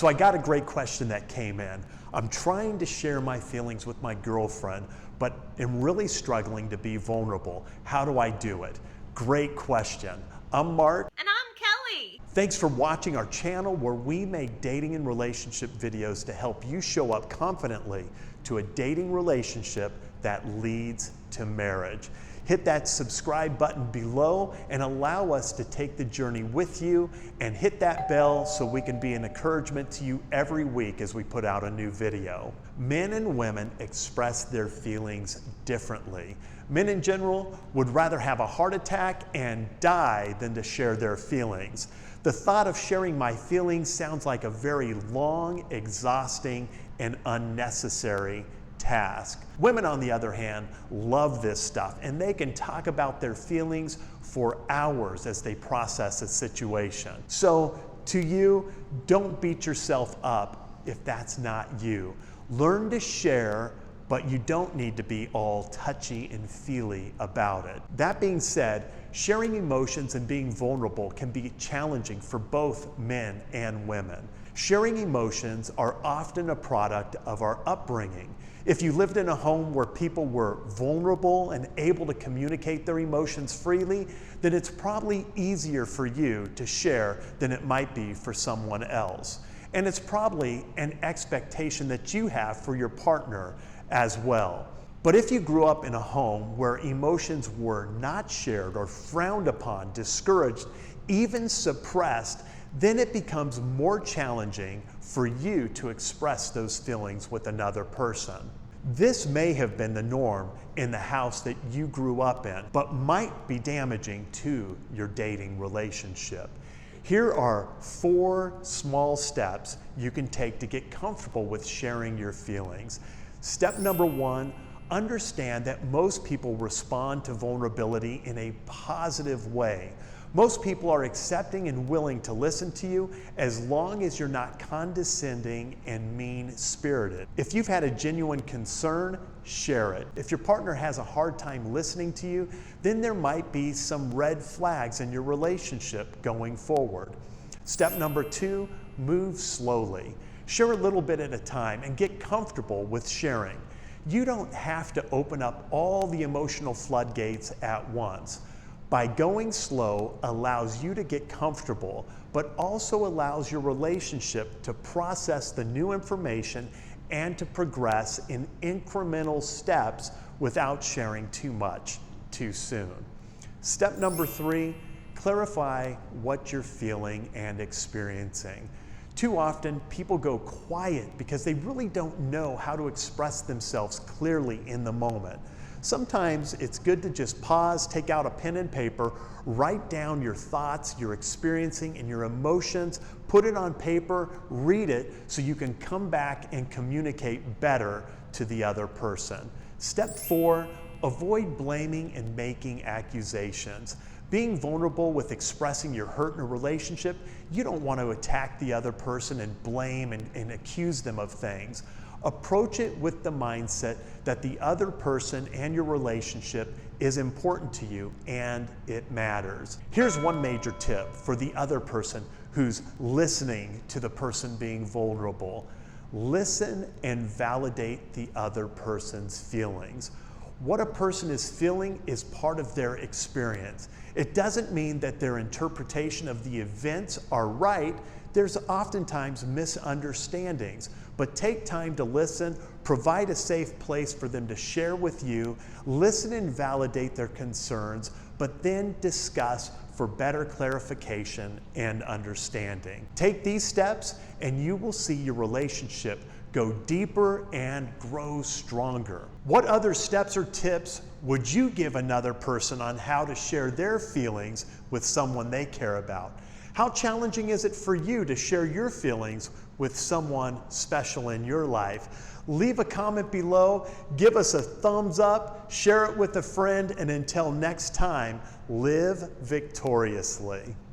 So I got a great question that came in. I'm trying to share my feelings with my girlfriend, but am really struggling to be vulnerable. How do I do it? Great question. I'm Mark. And I'm Kelly. Thanks for watching our channel where we make dating and relationship videos to help you show up confidently to a dating relationship that leads to marriage. Hit that subscribe button below and allow us to take the journey with you, and hit that bell so we can be an encouragement to you every week as we put out a new video. Men and women express their feelings differently. Men in general would rather have a heart attack and die than to share their feelings. The thought of sharing my feelings sounds like a very long, exhausting, and unnecessary task. Women, on the other hand, love this stuff, and they can talk about their feelings for hours as they process a situation. So to you, don't beat yourself up if that's not you. Learn to share, but you don't need to be all touchy and feely about it. That being said, sharing emotions and being vulnerable can be challenging for both men and women. Sharing emotions are often a product of our upbringing. If you lived in a home where people were vulnerable and able to communicate their emotions freely, then it's probably easier for you to share than it might be for someone else. And it's probably an expectation that you have for your partner as well. But if you grew up in a home where emotions were not shared or frowned upon, discouraged, even suppressed, then it becomes more challenging for you to express those feelings with another person. This may have been the norm in the house that you grew up in, but might be damaging to your dating relationship. Here are 4 small steps you can take to get comfortable with sharing your feelings. Step number 1, understand that most people respond to vulnerability in a positive way. Most people are accepting and willing to listen to you as long as you're not condescending and mean-spirited. If you've had a genuine concern, share it. If your partner has a hard time listening to you, then there might be some red flags in your relationship going forward. Step number 2, move slowly. Share a little bit at a time and get comfortable with sharing. You don't have to open up all the emotional floodgates at once. By going slow allows you to get comfortable, but also allows your relationship to process the new information and to progress in incremental steps without sharing too much too soon. Step number 3, clarify what you're feeling and experiencing. Too often, people go quiet because they really don't know how to express themselves clearly in the moment. Sometimes it's good to just pause, take out a pen and paper, write down your thoughts, your experiencing, and your emotions, put it on paper, read it, so you can come back and communicate better to the other person. Step 4, avoid blaming and making accusations. Being vulnerable with expressing your hurt in a relationship, you don't want to attack the other person and blame and accuse them of things. Approach it with the mindset that the other person and your relationship is important to you and it matters. Here's one major tip for the other person who's listening to the person being vulnerable. Listen and validate the other person's feelings. What a person is feeling is part of their experience. It doesn't mean that their interpretation of the events are right. There's oftentimes misunderstandings, but take time to listen, provide a safe place for them to share with you, listen and validate their concerns, but then discuss for better clarification and understanding. Take these steps and you will see your relationship go deeper and grow stronger. What other steps or tips would you give another person on how to share their feelings with someone they care about? How challenging is it for you to share your feelings with someone special in your life? Leave a comment below, give us a thumbs up, share it with a friend, and until next time, live victoriously.